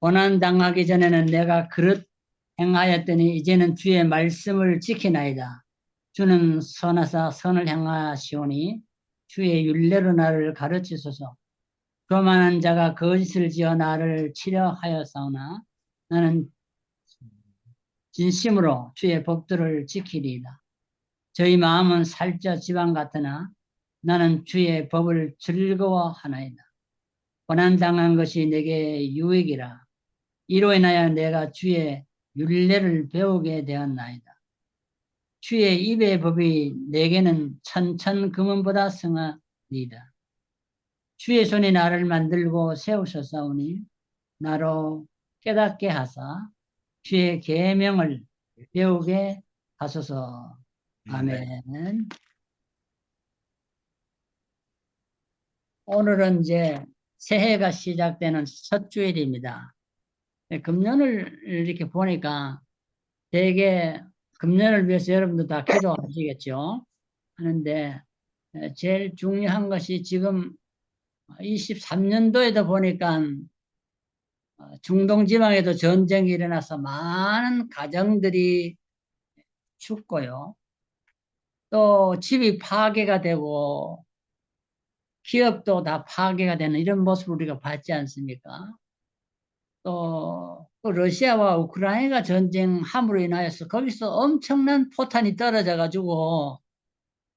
고난 당하기 전에는 내가 그릇 행하였더니 이제는 주의 말씀을 지키나이다. 주는 선하사 선을 행하시오니 주의 율례로 나를 가르치소서. 교만한 자가 거짓을 지어 나를 치려 하였사오나 나는 진심으로 주의 법도를 지키리이다. 저희 마음은 살쪄 지방 같으나 나는 주의 법을 즐거워하나이다. 고난당한 것이 내게 유익이라. 이로 인하여 내가 주의 율례를 배우게 되었나이다. 주의 입의 법이 내게는 천천 금은보다 승하니이다. 주의 손이 나를 만들고 세우셨사오니 나로 깨닫게 하사 주의 계명을 배우게 하소서. 아멘. 오늘은 이제 새해가 시작되는 첫 주일입니다. 금년을 이렇게 보니까 되게 금년을 위해서 여러분도 다 기도하시겠죠. 하는데 제일 중요한 것이 지금 23년도에도 보니까 중동 지방에도 전쟁이 일어나서 많은 가정들이 죽고요. 또 집이 파괴가 되고 기업도 다 파괴가 되는 이런 모습을 우리가 봤지 않습니까? 또 러시아와 우크라이나 전쟁함으로 인하여서 거기서 엄청난 포탄이 떨어져 가지고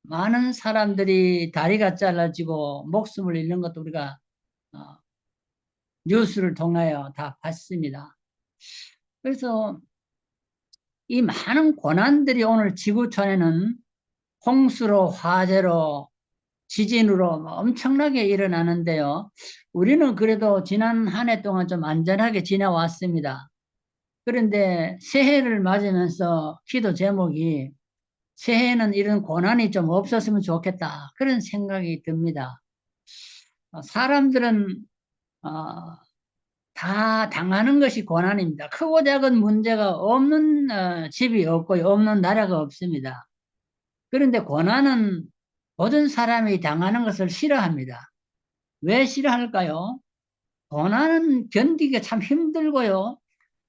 많은 사람들이 다리가 잘라지고 목숨을 잃는 것도 우리가 어, 뉴스를 통하여 다 봤습니다. 그래서 이 많은 고난들이 오늘 지구촌에는 홍수로 화재로 지진으로 엄청나게 일어나는데요. 우리는 그래도 지난 한 해 동안 좀 안전하게 지내왔습니다. 그런데 새해를 맞으면서 기도 제목이 새해에는 이런 고난이 좀 없었으면 좋겠다. 그런 생각이 듭니다. 사람들은 다 당하는 것이 고난입니다. 크고 작은 문제가 없는 집이 없고요. 없는 나라가 없습니다. 그런데 고난은 모든 사람이 당하는 것을 싫어합니다. 왜 싫어할까요? 고난은 견디기가 참 힘들고요.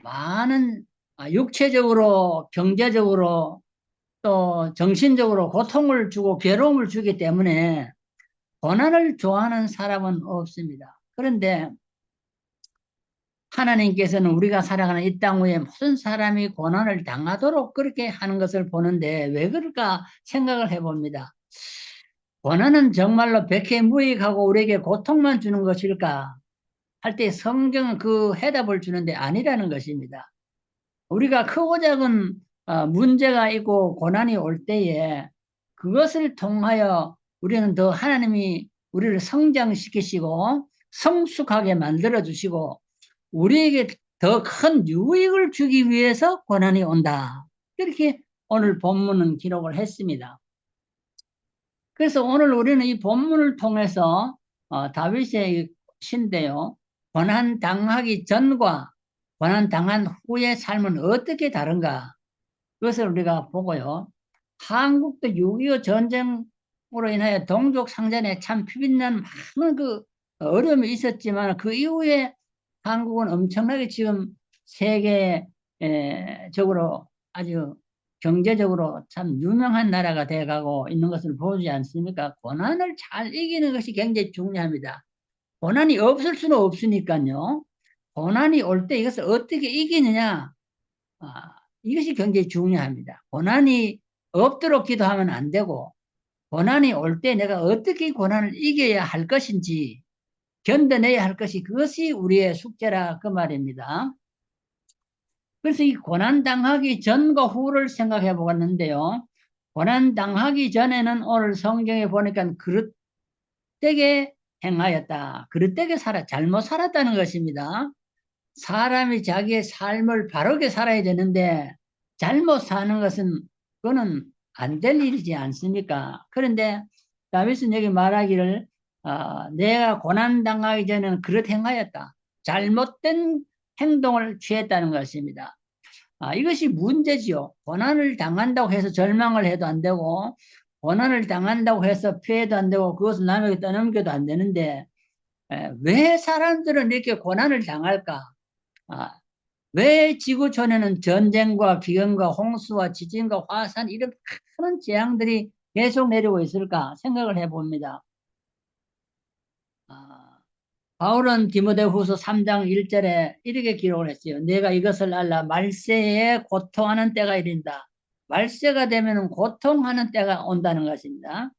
많은 육체적으로, 경제적으로, 또 정신적으로 고통을 주고 괴로움을 주기 때문에 고난을 좋아하는 사람은 없습니다. 그런데 하나님께서는 우리가 살아가는 이 땅 위에 모든 사람이 고난을 당하도록 그렇게 하는 것을 보는데 왜 그럴까 생각을 해봅니다. 고난은 정말로 백해무익하고 우리에게 고통만 주는 것일까 할 때 성경은 그 해답을 주는데 아니라는 것입니다. 우리가 크고 작은 문제가 있고 고난이 올 때에 그것을 통하여 우리는 더 하나님이 우리를 성장시키시고 성숙하게 만들어 주시고 우리에게 더 큰 유익을 주기 위해서 고난이 온다. 이렇게 오늘 본문은 기록을 했습니다. 그래서 오늘 우리는 이 본문을 통해서 다윗의 시인데요. 고난 당하기 전과 고난 당한 후의 삶은 어떻게 다른가? 그것을 우리가 보고요. 한국도 6.25 전쟁으로 인하여 동족 상전에 참 피빛난 많은 그 어려움이 있었지만 그 이후에 한국은 엄청나게 지금 세계적으로 아주 경제적으로 참 유명한 나라가 돼가고 있는 것을 보지 않습니까? 고난을 잘 이기는 것이 굉장히 중요합니다. 고난이 없을 수는 없으니까요. 고난이 올 때 이것을 어떻게 이기느냐, 이것이 굉장히 중요합니다. 고난이 없도록 기도하면 안 되고, 고난이 올 때 내가 어떻게 고난을 이겨야 할 것인지, 견뎌내야 할 것이 그것이 우리의 숙제라 그 말입니다. 그래서 이 고난 당하기 전과 후를 생각해 보았는데요. 고난 당하기 전에는 오늘 성경에 보니까 그릇되게 행하였다. 그릇되게 잘못 살았다는 것입니다. 사람이 자기의 삶을 바르게 살아야 되는데 잘못 사는 것은 그거는 안 될 일이지 않습니까? 그런데 다윗은 여기 말하기를 내가 고난 당하기 전에는 그릇 행하였다. 잘못된 행동을 취했다는 것입니다. 이것이 문제지요. 고난을 당한다고 해서 절망을 해도 안 되고, 고난을 당한다고 해서 피해도 안 되고, 그것을 남에게 떠넘겨도 안 되는데, 왜 사람들은 이렇게 고난을 당할까? 아, 왜 지구촌에는 전쟁과 기근과 홍수와 지진과 화산 이런 큰 재앙들이 계속 내리고 있을까 생각을 해봅니다. 아, 바울은 디모데후서 3장 1절에 이렇게 기록을 했어요. 내가 이것을 알라 말세에 고통하는 때가 이른다. 말세가 되면 고통하는 때가 온다는 것입니다.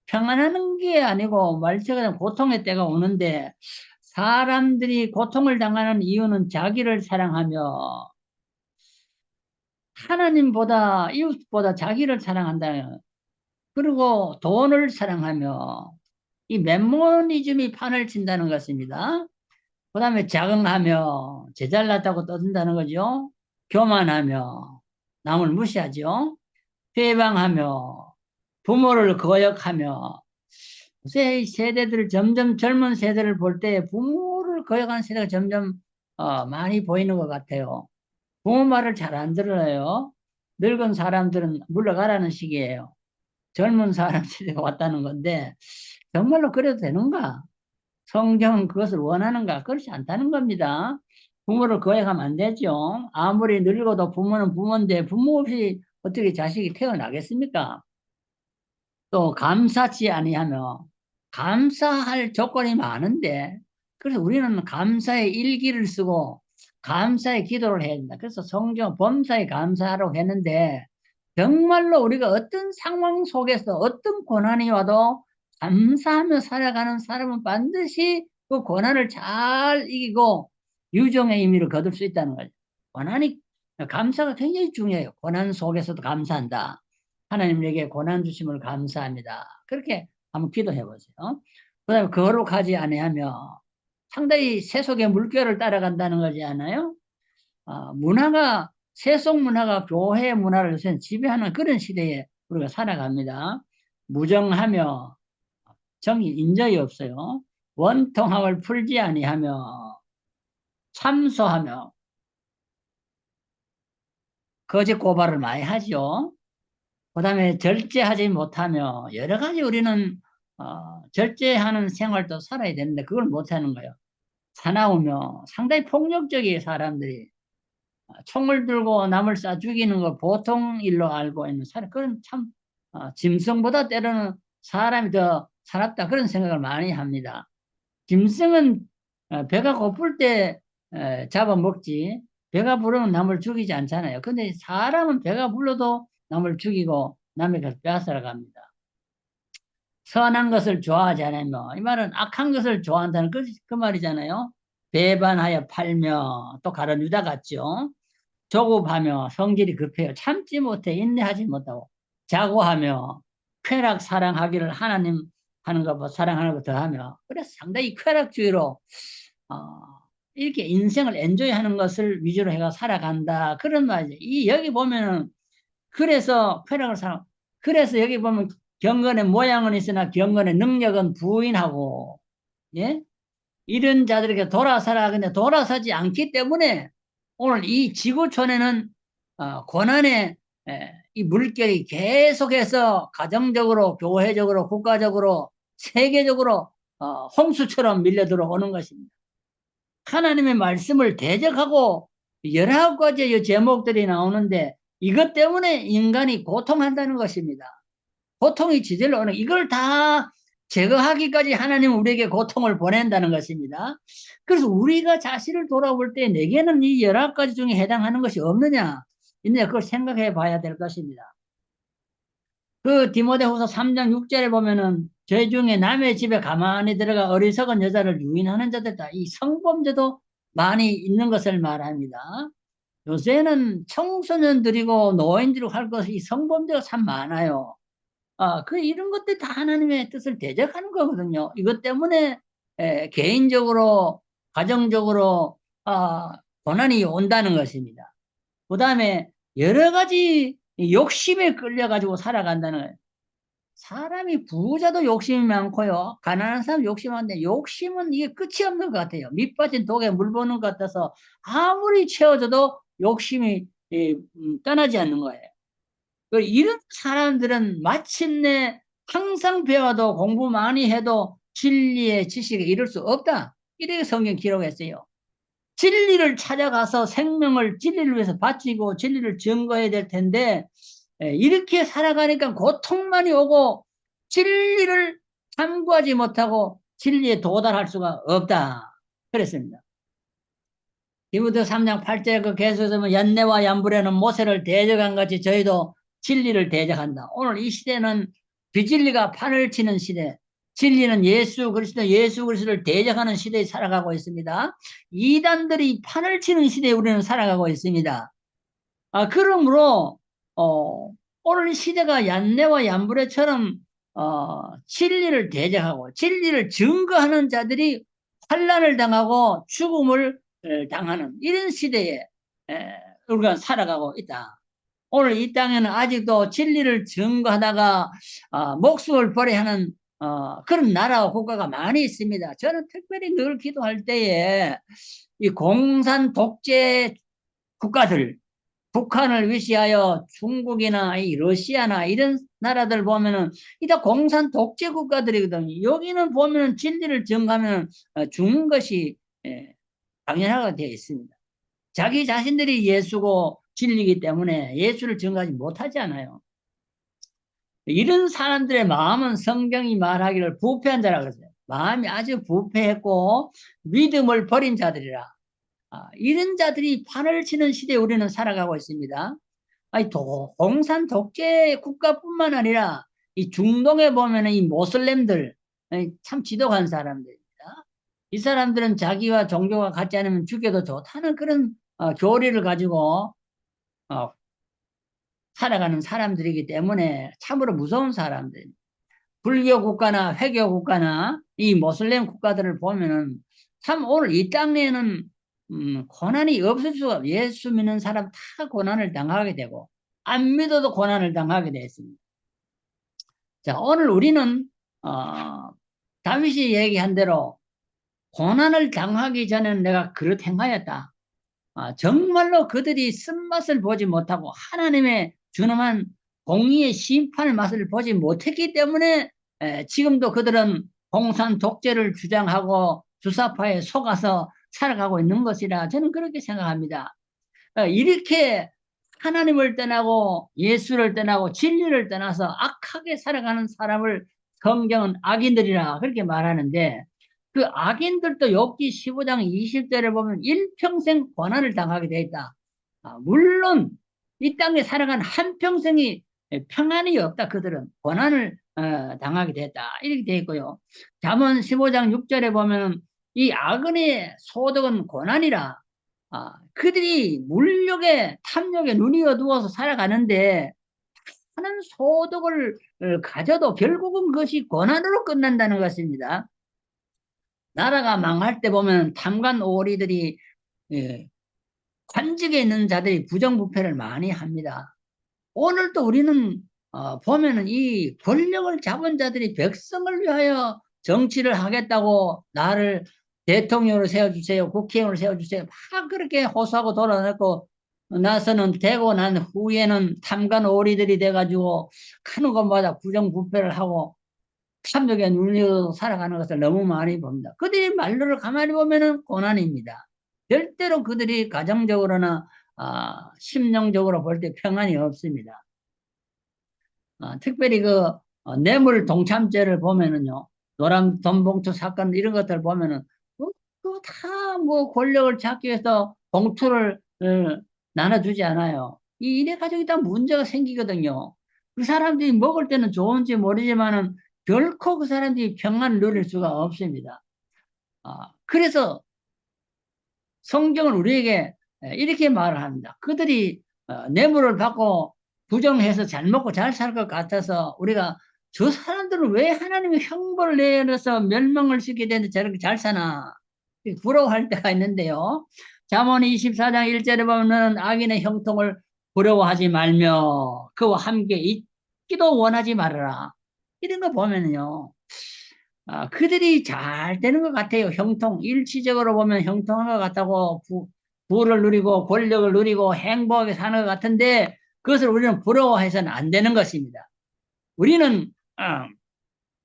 평안하는 게 아니고 말세가 되면 고통의 때가 오는데 사람들이 고통을 당하는 이유는 자기를 사랑하며 하나님보다 이웃보다 자기를 사랑한다. 그리고 돈을 사랑하며 이 맨모니즘이 판을 친다는 것입니다. 그 다음에 자긍하며 제잘났다고 떠든다는 거죠. 교만하며 남을 무시하죠. 회방하며 부모를 거역하며 요새 이 세대들 점점 젊은 세대를 볼 때 부모를 거역하는 세대가 점점 많이 보이는 것 같아요. 부모 말을 잘 안 들어요. 늙은 사람들은 물러가라는 식이에요. 젊은 사람 세대가 왔다는 건데 정말로 그래도 되는가? 성경은 그것을 원하는가? 그렇지 않다는 겁니다. 부모를 거역하면 안 되죠. 아무리 늙어도 부모는 부모인데 부모 없이 어떻게 자식이 태어나겠습니까? 또 감사치 아니하며 감사할 조건이 많은데 그래서 우리는 감사의 일기를 쓰고 감사의 기도를 해야 된다. 그래서 성경 범사에 감사하라고 했는데 정말로 우리가 어떤 상황 속에서 어떤 고난이 와도 감사하며 살아가는 사람은 반드시 그 고난을 잘 이기고 유종의 의미를 거둘 수 있다는 거죠. 고난이 감사가 굉장히 중요해요. 고난 속에서도 감사한다. 하나님에게 고난 주심을 감사합니다. 그렇게 한번 기도해 보세요. 그다음에 거룩하지 아니하며 상당히 세속의 물결을 따라간다는 거지 않아요? 문화가 세속 문화가 교회 문화를 요새 지배하는 그런 시대에 우리가 살아갑니다. 무정하며 정의 인정이 없어요. 원통함을 풀지 아니하며 참소하며 거짓 고발을 많이 하죠. 그다음에 절제하지 못하며 여러 가지 우리는 절제하는 생활도 살아야 되는데 그걸 못하는 거예요. 사나우며 상당히 폭력적이에요 사람들이. 총을 들고 남을 쏴 죽이는 걸 보통 일로 알고 있는 사람 그런 참 짐승보다 때로는 사람이 더 사납다 그런 생각을 많이 합니다. 짐승은 배가 고플 때 잡아먹지 배가 부르면 남을 죽이지 않잖아요. 근데 사람은 배가 불러도 남을 죽이고 남의 것을 빼앗아러 갑니다. 선한 것을 좋아하지 않으며 이 말은 악한 것을 좋아한다는 그 말이잖아요. 배반하여 팔며 또 가론 유다 같죠. 조급하며 성질이 급해요. 참지 못해 인내하지 못하고 자고하며 쾌락 사랑하기를 하나님 하는 것보다 사랑하는 것 더하며 그래서 상당히 쾌락주의로 어, 이렇게 인생을 엔조이하는 것을 위주로 해가 살아간다 그런 말이죠. 이 여기 보면은 그래서 쾌락을 사랑 그래서 여기 보면 경건의 모양은 있으나 경건의 능력은 부인하고 예 이런 자들에게 돌아서라 근데 돌아서지 않기 때문에 오늘 이 지구촌에는 고난의 이 물결이 계속해서 가정적으로 교회적으로 국가적으로 세계적으로 홍수처럼 밀려 들어오는 것입니다. 하나님의 말씀을 대적하고 19가지의 제목들이 나오는데 이것 때문에 인간이 고통한다는 것입니다. 고통이 지질로 오는 이걸 다 제거하기까지 하나님은 우리에게 고통을 보낸다는 것입니다. 그래서 우리가 자신을 돌아볼 때 내게는 이 19가지 중에 해당하는 것이 없느냐? 이제 그걸 생각해 봐야 될 것입니다. 그 디모데후서 3장 6절에 보면은 죄 중에 남의 집에 가만히 들어가 어리석은 여자를 유인하는 자들다. 이 성범죄도 많이 있는 것을 말합니다. 요새는 청소년들이고 노인들이고 할 것이 성범죄가 참 많아요. 이런 것들 다 하나님의 뜻을 대적하는 거거든요. 이것 때문에 개인적으로, 가정적으로 고난이 온다는 것입니다. 그 다음에 여러 가지 욕심에 끌려가지고 살아간다는 거예요. 사람이 부자도 욕심이 많고요. 가난한 사람 욕심이 많은데 욕심은 이게 끝이 없는 것 같아요. 밑 빠진 독에 물 부는 것 같아서 아무리 채워져도 욕심이 떠나지 않는 거예요. 이런 사람들은 마침내 항상 배워도 공부 많이 해도 진리의 지식에 이를 수 없다. 이렇게 성경 기록했어요. 진리를 찾아가서 생명을 진리를 위해서 바치고 진리를 증거해야 될 텐데 이렇게 살아가니까 고통만이 오고 진리를 탐구하지 못하고 진리에 도달할 수가 없다. 그랬습니다. 디모데 3장 8절 그 계속해서 보면 얀네와 얀불에는 모세를 대적한 같이 저희도 진리를 대적한다. 오늘 이 시대는 비진리가 판을 치는 시대, 진리는 예수 그리스도를 대적하는 시대에 살아가고 있습니다. 이단들이 판을 치는 시대에 우리는 살아가고 있습니다. 그러므로 오늘 이 시대가 얀네와 얀불에처럼 진리를 대적하고 진리를 증거하는 자들이 환난을 당하고 죽음을 당하는 이런 시대에 우리가 살아가고 있다. 오늘 이 땅에는 아직도 진리를 증거하다가 목숨을 버려야 하는 그런 나라와 국가가 많이 있습니다. 저는 특별히 늘 기도할 때에 이 공산 독재 국가들, 북한을 위시하여 중국이나 이 러시아나 이런 나라들 보면은 이다 공산 독재 국가들이거든요. 여기는 보면은 진리를 증거하면 죽는 것이 당연하게 되어 있습니다. 자기 자신들이 예수고 진리이기 때문에 예수를 증거하지 못하지 않아요. 이런 사람들의 마음은 성경이 말하기를 부패한 자라고 했어요. 마음이 아주 부패했고 믿음을 버린 자들이라. 이런 자들이 판을 치는 시대에 우리는 살아가고 있습니다. 공산 독재 국가뿐만 아니라 이 중동에 보면은 이 모슬렘들 참 지독한 사람들입니다. 이 사람들은 자기와 종교가 같지 않으면 죽여도 좋다는 그런 교리를 가지고 살아가는 사람들이기 때문에 참으로 무서운 사람들. 불교 국가나 회교 국가나 이 모슬렘 국가들을 보면은 참 오늘 이 땅에는 고난이 없을 수가 없어요. 예수 믿는 사람 다 고난을 당하게 되고 안 믿어도 고난을 당하게 되었습니다. 자, 오늘 우리는 다윗이 얘기한 대로 고난을 당하기 전에는 내가 그릇 행하였다. 정말로 그들이 쓴맛을 보지 못하고 하나님의 준엄한 공의의 심판의 맛을 보지 못했기 때문에 지금도 그들은 공산 독재를 주장하고 주사파에 속아서 살아가고 있는 것이라 저는 그렇게 생각합니다. 이렇게 하나님을 떠나고 예수를 떠나고 진리를 떠나서 악하게 살아가는 사람을 성경은 악인들이라 그렇게 말하는데 그 악인들도 욥기 15장 20절에 보면 일평생 고난을 당하게 되어 있다. 물론 이 땅에 살아간 한평생이 평안이 없다. 그들은 고난을 당하게 됐다. 이렇게 되어 있고요. 잠언 15장 6절에 보면 이 악인의 소득은 고난이라. 그들이 물욕에 탐욕에 눈이 어두워서 살아가는데 하는 소득을 가져도 결국은 그것이 고난으로 끝난다는 것입니다. 나라가 망할 때 보면 탐관 오리들이 관직에 있는 자들이 부정부패를 많이 합니다. 오늘도 우리는 보면은 이 권력을 잡은 자들이 백성을 위하여 정치를 하겠다고 나를 대통령으로 세워주세요, 국회의원으로 세워주세요. 막 그렇게 호소하고 돌아다녔고 나서는 되고 난 후에는 탐관 오리들이 돼가지고 하는 것마다 부정부패를 하고 탐욕에 눌려 살아가는 것을 너무 많이 봅니다. 그들이 말로를 가만히 보면은 고난입니다. 절대로 그들이 가정적으로나 심령적으로 볼 때 평안이 없습니다. 특별히 그 뇌물 동참죄를 보면은요, 노란 돈봉투 사건 이런 것들 보면은 다 권력을 잡기 위해서 봉투를 나눠주지 않아요. 이래 가지고 다 문제가 생기거든요. 그 사람들이 먹을 때는 좋은지 모르지만은 결코 그 사람들이 평안을 누릴 수가 없습니다. 그래서 성경은 우리에게 이렇게 말을 합니다. 그들이 뇌물을 받고 부정해서 잘 먹고 잘 살 것 같아서 우리가 저 사람들은 왜 하나님의 형벌을 내려서 멸망을 시키게 되는데 저렇게 잘 사나 부러워할 때가 있는데요. 잠언 24장 1절에 보면 악인의 형통을 부러워하지 말며 그와 함께 있기도 원하지 말아라. 이런 거 보면요. 그들이 잘 되는 것 같아요. 형통, 일시적으로 보면 형통한 것 같다고 부를 누리고 권력을 누리고 행복하게 사는 것 같은데 그것을 우리는 부러워해서는 안 되는 것입니다. 우리는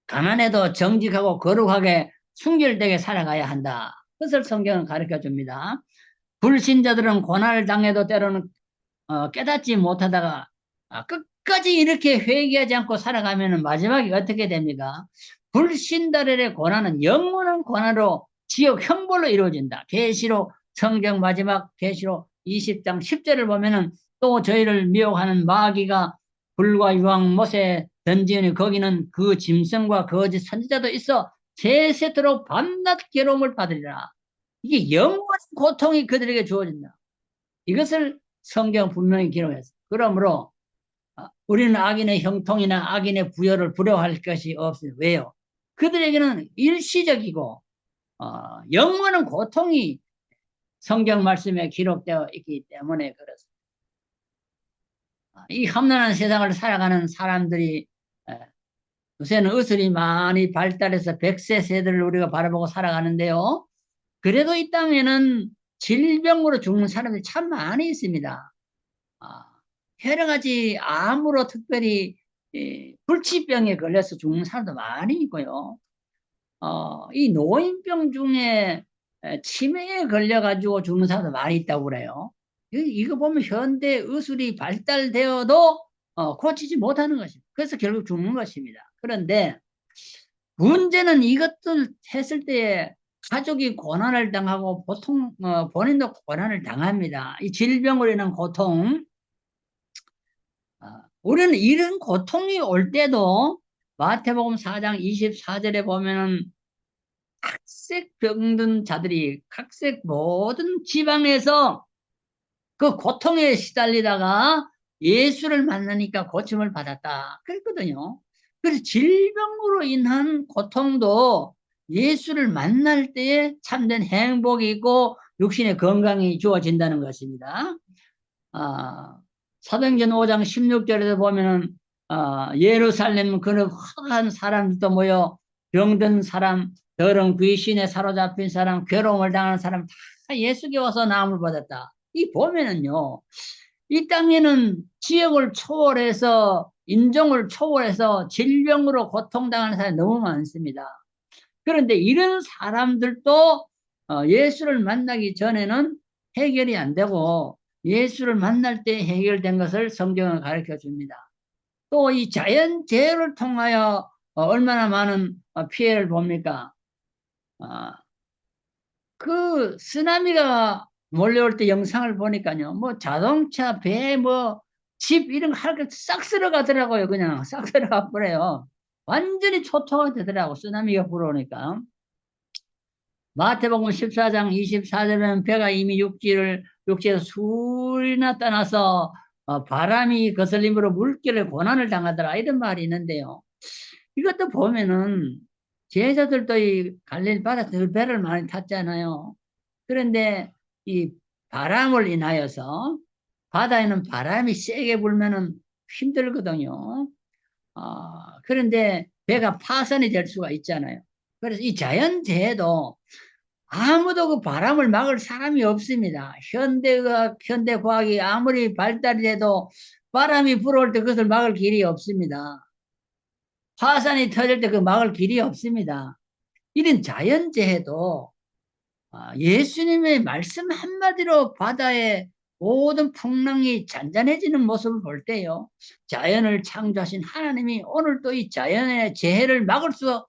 가난해도 정직하고 거룩하게 순결되게 살아가야 한다. 그것을 성경은 가르쳐 줍니다. 불신자들은 고난을 당해도 때로는 깨닫지 못하다가 끝까지 이렇게 회개하지 않고 살아가면 마지막에 어떻게 됩니까? 불신자들의 고난은 영원한 고난으로 지옥 형벌로 이루어진다. 계시록 성경 마지막 계시록 20장 10절을 보면은 또 저희를 미혹하는 마귀가 불과 유황 못에 던지니 거기는 그 짐승과 거짓 선지자도 있어 세세토록 밤낮 괴로움을 받으리라. 이게 영원한 고통이 그들에게 주어진다. 이것을 성경 분명히 기록했어. 그러므로 우리는 악인의 형통이나 악인의 부여를 부러워할 것이 없어요. 왜요? 그들에게는 일시적이고 영원한 고통이 성경 말씀에 기록되어 있기 때문에 그렇습니다. 이 험난한 세상을 살아가는 사람들이 요새는 의술이 많이 발달해서 100세 세대를 우리가 바라보고 살아가는데요. 그래도 이 땅에는 질병으로 죽는 사람들이 참 많이 있습니다. 여러 가지 암으로 특별히 불치병에 걸려서 죽는 사람도 많이 있고요. 이 노인병 중에 치매에 걸려가지고 죽는 사람도 많이 있다고 그래요. 이거 보면 현대 의술이 발달되어도 고치지 못하는 것입니다. 그래서 결국 죽는 것입니다. 그런데 문제는 이것들 했을 때에 가족이 고난을 당하고 보통 본인도 고난을 당합니다. 이 질병으로 인한 고통. 우리는 이런 고통이 올 때도 마태복음 4장 24절에 보면은 각색 병든 자들이 각색 모든 지방에서 그 고통에 시달리다가 예수를 만나니까 고침을 받았다. 그랬거든요. 그래서 질병으로 인한 고통도 예수를 만날 때에 참된 행복이고 육신의 건강이 주어진다는 것입니다. 사도행전 5장 16절에서 보면은 예루살렘 그런 한 사람들도 모여 병든 사람, 더러운 귀신에 사로잡힌 사람, 괴로움을 당하는 사람 다 예수께 와서 나음을 받았다. 이 보면은요, 이 땅에는 지역을 초월해서 인종을 초월해서 질병으로 고통당하는 사람이 너무 많습니다. 그런데 이런 사람들도 예수를 만나기 전에는 해결이 안 되고 예수를 만날 때 해결된 것을 성경은 가르쳐 줍니다. 또 이 자연재해를 통하여 얼마나 많은 피해를 봅니까? 그 쓰나미가 몰려올 때 영상을 보니까요. 뭐 자동차, 배, 뭐 집 이런 거 하나씩 싹 쓸어가더라고요. 그냥 싹 쓸어가 버려요. 완전히 초토화 되더라고. 쓰나미가 불어오니까. 마태복음 14장 24절에는 배가 이미 육지에서 술이나 떠나서 바람이 거슬림으로 물결에 고난을 당하더라. 이런 말이 있는데요. 이것도 보면은 제자들도 이 갈릴리 바다에서 배를 많이 탔잖아요. 그런데 이 바람을 인하여서 바다에는 바람이 세게 불면은 힘들거든요. 그런데 배가 파손이 될 수가 있잖아요. 그래서 이 자연재해도 아무도 그 바람을 막을 사람이 없습니다. 현대 과학이 아무리 발달이 돼도 바람이 불어올 때 그것을 막을 길이 없습니다. 화산이 터질 때 그 막을 길이 없습니다. 이런 자연재해도 예수님의 말씀 한마디로 바다의 모든 풍랑이 잔잔해지는 모습을 볼 때요. 자연을 창조하신 하나님이 오늘도 이 자연의 재해를 막을 수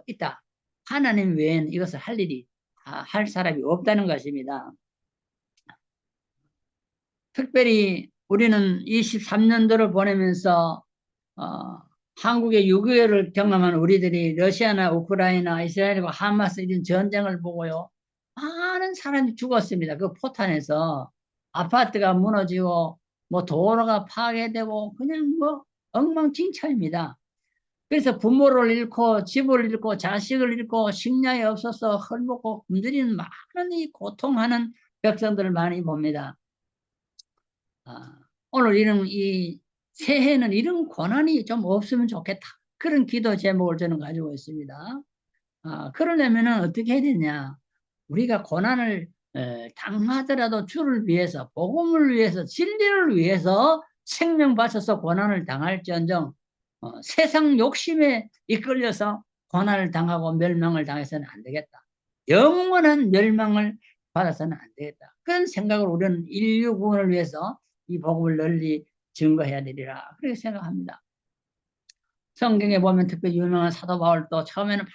있다. 하나님 외에는 이것을 할 사람이 없다는 것입니다. 특별히 우리는 23년도를 보내면서 한국의 6.25를 경험한 우리들이 러시아나 우크라이나 이스라엘과 하마스 이런 전쟁을 보고요. 많은 사람이 죽었습니다. 그 포탄에서 아파트가 무너지고 뭐 도로가 파괴되고 그냥 뭐 엉망진창입니다. 그래서 부모를 잃고 집을 잃고 자식을 잃고 식량이 없어서 헐벗고 굶주리는 많은 이 고통하는 백성들을 많이 봅니다. 오늘 이 새해는 이런 고난이 좀 없으면 좋겠다. 그런 기도 제목을 저는 가지고 있습니다. 그러려면 어떻게 해야 되냐? 우리가 고난을 당하더라도 주를 위해서, 복음을 위해서, 진리를 위해서 생명 바쳐서 고난을 당할지언정 세상 욕심에 이끌려서 고난을 당하고 멸망을 당해서는 안 되겠다. 영원한 멸망을 받아서는 안 되겠다. 그런 생각을 우리는 인류 구원을 위해서 이 복음을 널리 증거해야 되리라. 그렇게 생각합니다. 성경에 보면 특별히 유명한 사도 바울도 처음에는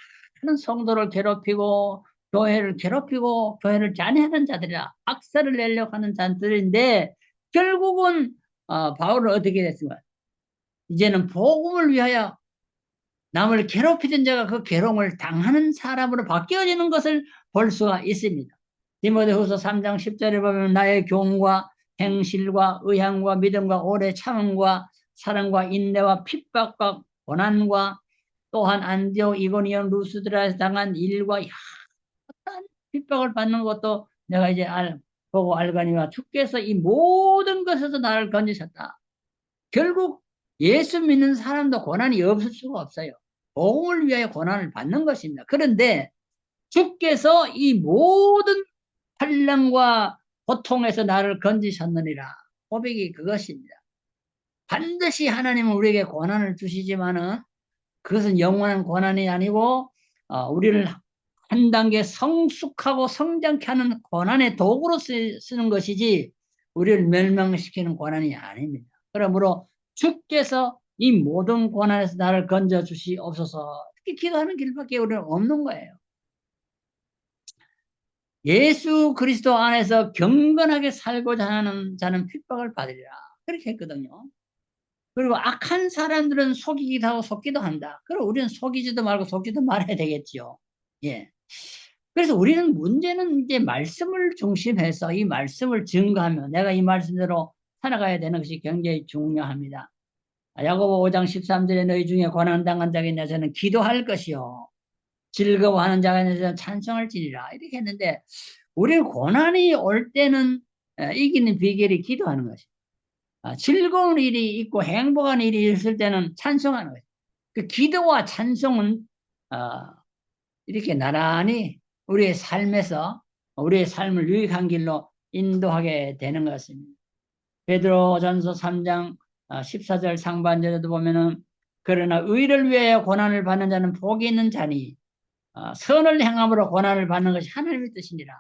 많은 성도를 괴롭히고 교회를 괴롭히고 교회를 잔해하는 자들이라 악사를 내려고 하는 자들인데 결국은 바울은 어떻게 됐습니까? 이제는 복음을 위하여 남을 괴롭히던 자가 그 괴로움을 당하는 사람으로 바뀌어지는 것을 볼 수가 있습니다. 디모데후서 3장 10절에 보면 나의 교훈과 행실과 의향과 믿음과 오래 참음과 사랑과 인내와 핍박과 고난과 또한 안디옥 이고니온 루스드라에서 당한 일과 약한 핍박을 받는 것도 내가 이제 보고 알거니와 주께서 이 모든 것에서 나를 건지셨다. 결국 예수 믿는 사람도 고난이 없을 수가 없어요. 복음을 위하여 고난을 받는 것입니다. 그런데 주께서 이 모든 환난과 고통에서 나를 건지셨느니라. 고백이 그것입니다. 반드시 하나님은 우리에게 고난을 주시지만은 그것은 영원한 고난이 아니고 우리를 한 단계 성숙하고 성장케 하는 고난의 도구로 쓰는 것이지 우리를 멸망시키는 고난이 아닙니다. 그러므로 주께서 이 모든 고난에서 나를 건져 주시옵소서. 이렇게 기도하는 길밖에 우리는 없는 거예요. 예수 그리스도 안에서 경건하게 살고자 하는 자는 핍박을 받으리라. 그렇게 했거든요. 그리고 악한 사람들은 속이기도 하고 속기도 한다. 그럼 우리는 속이지도 말고 속지도 말아야 되겠지요. 예. 그래서 우리는 문제는 이제 말씀을 중심해서 이 말씀을 증거하며 내가 이 말씀대로 살아가야 되는 것이 굉장히 중요합니다. 야고보 5장 13절에 너희 중에 고난당한 자가 있냐 저는 기도할 것이요 즐거워하는 자가 있냐 저는 찬송할 지니라 이렇게 했는데 우리 고난이 올 때는 이기는 비결이 기도하는 것입니다. 즐거운 일이 있고 행복한 일이 있을 때는 찬송하는 거예요. 그 기도와 찬송은 이렇게 나란히 우리의 삶에서 우리의 삶을 유익한 길로 인도하게 되는 것입니다. 베드로전서 3장 14절 상반절에도 보면은 그러나 의를 위하여 고난을 받는 자는 복이 있는 자니 선을 행함으로 고난을 받는 것이 하나님의 뜻이니라.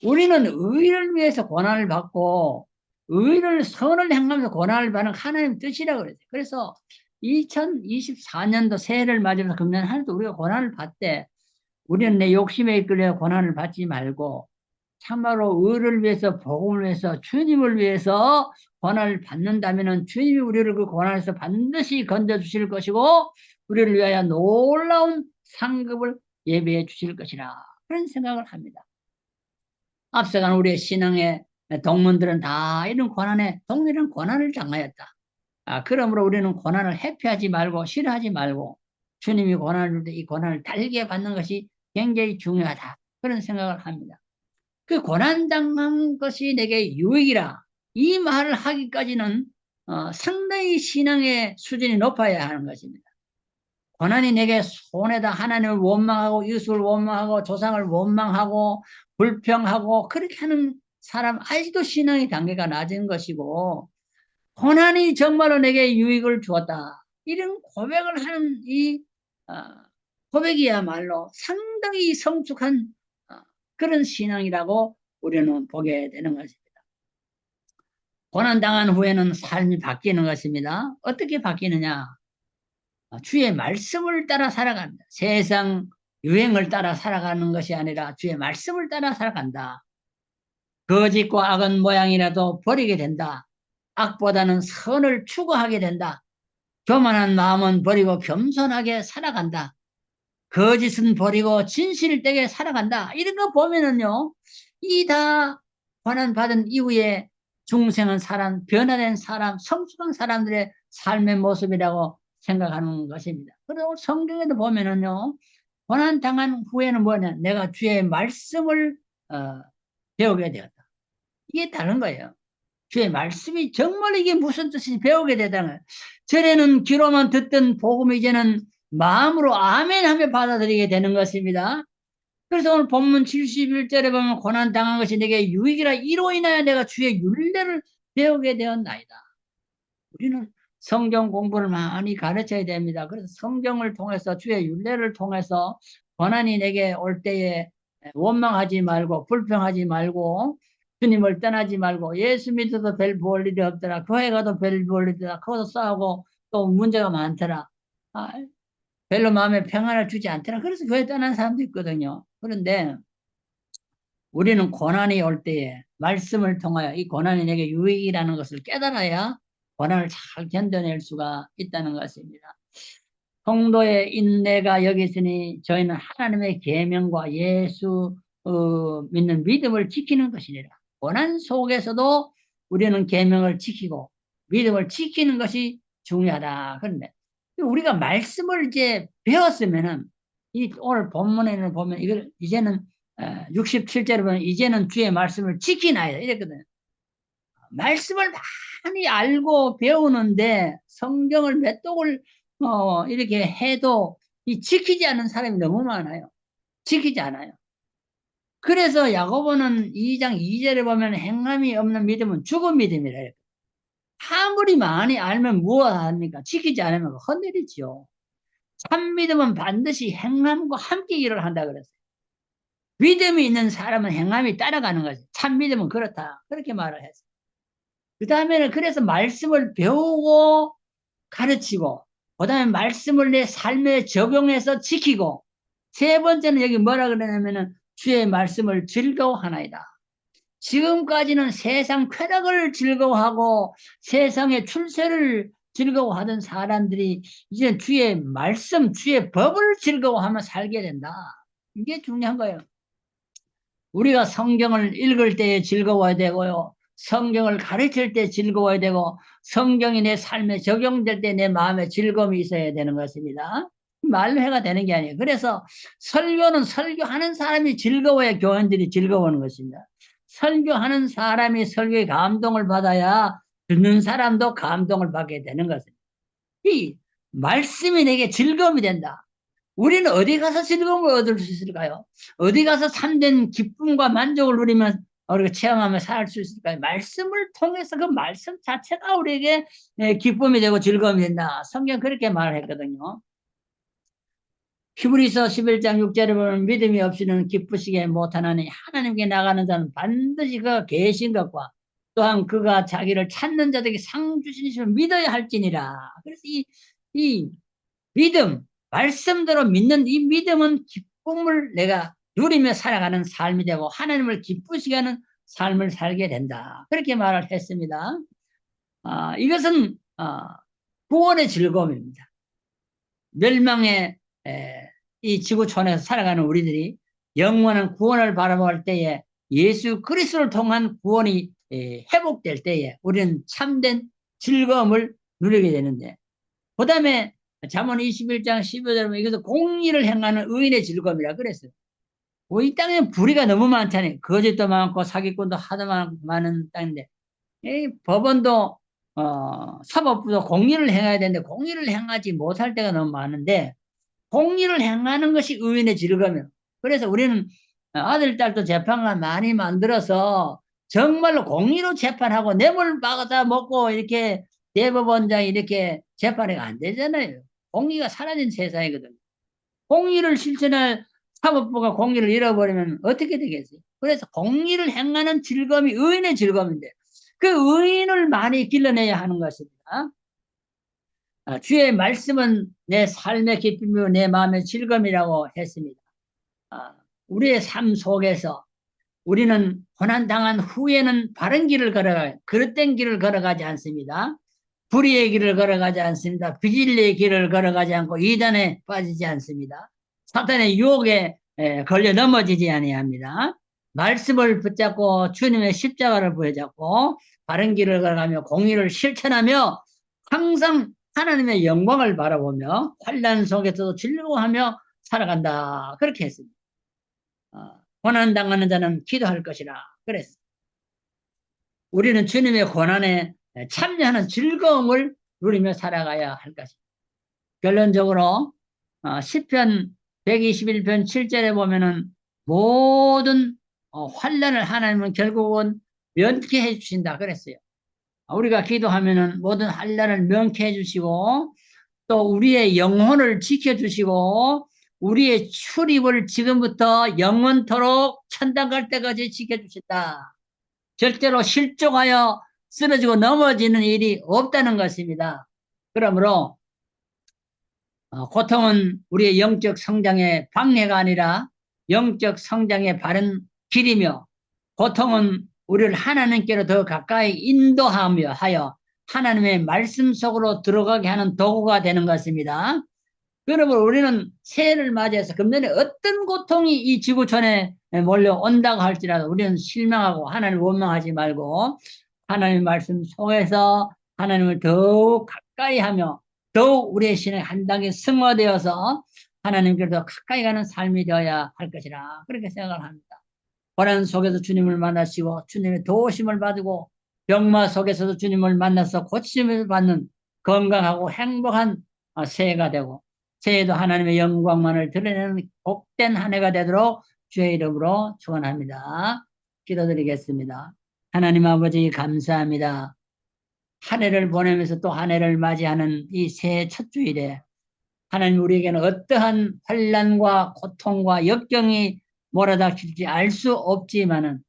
우리는 의를 위해서 고난을 받고 의를 선을 행하면서 고난을 받는 하나님의 뜻이라고 그랬어요. 그래서 2024년도 새해를 맞으면서 금년 한 해도 우리가 고난을 받되 우리는 내 욕심에 이끌려 고난을 받지 말고 참말로 의를 위해서 복음을 위해서 주님을 위해서 고난을 받는다면 주님이 우리를 그 고난에서 반드시 건져주실 것이고 우리를 위하여 놀라운 상급을 예배해 주실 것이라 그런 생각을 합니다. 앞서간 우리의 신앙의 동문들은 다 이런 고난에 동일한 고난을 당하였다. 그러므로 우리는 고난을 회피하지 말고 싫어하지 말고 주님이 고난을 줄 때 이 고난을 달게 받는 것이 굉장히 중요하다. 그런 생각을 합니다. 그 고난당한 것이 내게 유익이라 이 말을 하기까지는 상당히 신앙의 수준이 높아야 하는 것입니다. 고난이 내게 손해다 하나님을 원망하고 이웃을 원망하고 조상을 원망하고 불평하고 그렇게 하는 사람 아직도 신앙의 단계가 낮은 것이고 고난이 정말로 내게 유익을 주었다. 이런 고백을 하는 이 고백이야말로 상당히 성숙한 그런 신앙이라고 우리는 보게 되는 것입니다. 고난당한 후에는 삶이 바뀌는 것입니다. 어떻게 바뀌느냐? 주의 말씀을 따라 살아간다. 세상 유행을 따라 살아가는 것이 아니라 주의 말씀을 따라 살아간다. 거짓과 악은 모양이라도 버리게 된다. 악보다는 선을 추구하게 된다. 교만한 마음은 버리고 겸손하게 살아간다. 거짓은 버리고 진실되게 살아간다. 이런 거 보면은요, 이 다 고난받은 이후에 중생한 사람, 변화된 사람, 성숙한 사람들의 삶의 모습이라고 생각하는 것입니다. 그리고 성경에도 보면은요, 고난당한 후에는 뭐냐? 내가 주의 말씀을 배우게 되었다. 이게 다른 거예요. 주의 말씀이 정말 이게 무슨 뜻인지 배우게 되다는 거예요. 전에는 귀로만 듣던 복음이 이제는 마음으로 아멘 하며 받아들이게 되는 것입니다. 그래서 오늘 본문 71절에 보면 고난당한 것이 내게 유익이라 이로 인하여 내가 주의 율례를 배우게 되었나이다. 우리는 성경 공부를 많이 가르쳐야 됩니다. 그래서 성경을 통해서 주의 율례를 통해서 고난이 내게 올 때에 원망하지 말고 불평하지 말고 주님을 떠나지 말고 예수 믿어도 별 볼 일이 없더라. 교회 가도 별 볼 일이 없더라. 거기서 싸우고 또 문제가 많더라. 아, 별로 마음에 평안을 주지 않더라. 그래서 교회 떠난 사람도 있거든요. 그런데 우리는 고난이 올 때에 말씀을 통하여 이 고난이 내게 유익이라는 것을 깨달아야 고난을 잘 견뎌낼 수가 있다는 것입니다. 성도의 인내가 여기 있으니 저희는 하나님의 계명과 예수 믿는 믿음을 지키는 것이니라. 고난 속에서도 우리는 계명을 지키고 믿음을 지키는 것이 중요하다. 그런데 우리가 말씀을 이제 배웠으면은 이 오늘 본문에는 보면 이걸 이제는 67절에 보면 이제는 주의 말씀을 지키나이다 이랬거든요. 말씀을 많이 알고 배우는데 성경을 몇 독을 이렇게 해도 이 지키지 않는 사람이 너무 많아요. 지키지 않아요. 그래서 야고보는 2장 2절에 보면 행함이 없는 믿음은 죽은 믿음이라 해요. 아무리 많이 알면 무엇합니까? 지키지 않으면 헌내리지요. 참 믿음은 반드시 행함과 함께 일을 한다 그랬어요. 믿음이 있는 사람은 행함이 따라가는 거죠. 참 믿음은 그렇다. 그렇게 말을 했어요. 그 다음에는 그래서 말씀을 배우고 가르치고 그 다음에 말씀을 내 삶에 적용해서 지키고 세 번째는 여기 뭐라 그러냐면은 주의 말씀을 즐거워하나이다. 지금까지는 세상 쾌락을 즐거워하고 세상의 출세를 즐거워하던 사람들이 이제 주의 말씀, 주의 법을 즐거워하며 살게 된다. 이게 중요한 거예요. 우리가 성경을 읽을 때에 즐거워야 되고요. 성경을 가르칠 때 즐거워야 되고 성경이 내 삶에 적용될 때 내 마음에 즐거움이 있어야 되는 것입니다. 말로 해가 되는 게 아니에요. 그래서 설교는 설교하는 사람이 즐거워야 교인들이 즐거워하는 것입니다. 설교하는 사람이 설교의 감동을 받아야 듣는 사람도 감동을 받게 되는 것입니다. 이 말씀이 내게 즐거움이 된다. 우리는 어디 가서 즐거움을 얻을 수 있을까요? 어디 가서 참된 기쁨과 만족을 누리면 우리가 체험하며 살 수 있을까요? 말씀을 통해서 그 말씀 자체가 우리에게 기쁨이 되고 즐거움이 된다. 성경 그렇게 말을 했거든요. 히브리서 11장 6절에 보면 믿음이 없이는 기쁘시게 못하나니 하나님께 나가는 자는 반드시 그가 계신 것과 또한 그가 자기를 찾는 자들에게 상 주시는 믿어야 할지니라. 그래서 이 믿음, 말씀대로 믿는 이 믿음은 기쁨을 내가 누리며 살아가는 삶이 되고 하나님을 기쁘시게 하는 삶을 살게 된다. 그렇게 말을 했습니다. 이것은 구원의 즐거움입니다. 멸망의 이 지구촌에서 살아가는 우리들이 영원한 구원을 바라볼 때에 예수 그리스도를 통한 구원이 회복될 때에 우리는 참된 즐거움을 누리게 되는데 그 다음에 잠언 21장 15절에 보면 이것은 공의를 행하는 의인의 즐거움이라 그랬어요. 이 땅에 불의가 너무 많잖아요. 거짓도 많고 사기꾼도 하도 많은 땅인데 법원도 사법부도 공의를 행해야 되는데 공의를 행하지 못할 때가 너무 많은데 공의를 행하는 것이 의인의 즐거움이에요. 그래서 우리는 아들, 딸도 재판관 많이 만들어서 정말로 공의로 재판하고 뇌물 받아 먹고 이렇게 대법원장이 이렇게 재판이 안 되잖아요. 공의가 사라진 세상이거든요. 공의를 실천할 사법부가 공의를 잃어버리면 어떻게 되겠어요? 그래서 공의를 행하는 즐거움이 의인의 즐거움인데 그 의인을 많이 길러내야 하는 것입니다. 주의 말씀은 내 삶의 기쁨이고 내 마음의 즐거움이라고 했습니다. 우리의 삶 속에서 우리는 고난당한 후에는 바른 길을 걸어가요. 그릇된 길을 걸어가지 않습니다. 불의의 길을 걸어가지 않습니다. 비진리의 길을 걸어가지 않고 이단에 빠지지 않습니다. 사탄의 유혹에 걸려 넘어지지 아니합니다. 말씀을 붙잡고 주님의 십자가를 부여잡고 바른 길을 걸어가며 공의를 실천하며 항상 하나님의 영광을 바라보며 환난 속에서도 즐거워하며 살아간다. 그렇게 했습니다. 고난당하는 자는 기도할 것이라 그랬어요. 우리는 주님의 고난에 참여하는 즐거움을 누리며 살아가야 할 것입니다. 결론적으로 시편 121편 7절에 보면은 모든 환난을 하나님은 결국은 면케해 주신다 그랬어요. 우리가 기도하면은 모든 환난을 면케해 주시고 또 우리의 영혼을 지켜주시고 우리의 출입을 지금부터 영원토록 천당 갈 때까지 지켜주신다. 절대로 실족하여 쓰러지고 넘어지는 일이 없다는 것입니다. 그러므로 고통은 우리의 영적 성장의 방해가 아니라 영적 성장의 바른 길이며, 고통은 우리를 하나님께로 더 가까이 인도하며 하여 하나님의 말씀 속으로 들어가게 하는 도구가 되는 것입니다. 그러므로 우리는 새해를 맞이해서 금년에 어떤 고통이 이 지구촌에 몰려온다고 할지라도 우리는 실망하고 하나님을 원망하지 말고 하나님의 말씀 속에서 하나님을 더욱 가까이 하며 더욱 우리의 신의 한 단계 승화되어서 하나님께로 더 가까이 가는 삶이 되어야 할 것이라, 그렇게 생각을 합니다. 고난 속에서 주님을 만나시고 주님의 도우심을 받고 병마 속에서도 주님을 만나서 고침을 받는 건강하고 행복한 새해가 되고, 새해도 하나님의 영광만을 드러내는 복된 한 해가 되도록 주의 이름으로 축원합니다. 기도드리겠습니다. 하나님 아버지, 감사합니다. 한 해를 보내면서 또 한 해를 맞이하는 이 새해 첫 주일에 하나님, 우리에게는 어떠한 환난과 고통과 역경이 몰아닥칠지 알 수 없지만은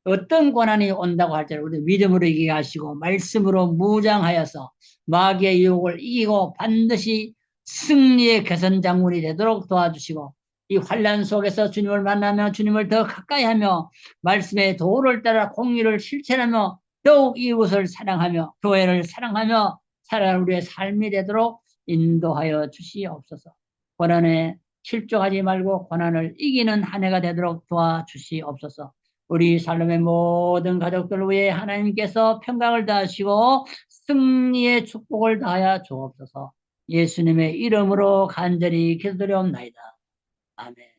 어떤 고난이 온다고 할지라도 우리 믿음으로 이기게 하시고 말씀으로 무장하여서 마귀의 유혹을 이기고 반드시 승리의 개선 장군이 되도록 도와주시고, 이 환난 속에서 주님을 만나며 주님을 더 가까이 하며 말씀의 도를 따라 공의를 실천하며 더욱 이웃을 사랑하며 교회를 사랑하며 살아가는 우리의 삶이 되도록 인도하여 주시옵소서. 고난에 실족하지 말고 고난을 이기는 한 해가 되도록 도와주시옵소서. 우리 살롬의 모든 가족들 위해 하나님께서 평강을 다하시고 승리의 축복을 다하여 주옵소서. 예수님의 이름으로 간절히 기도드리옵나이다. 아멘.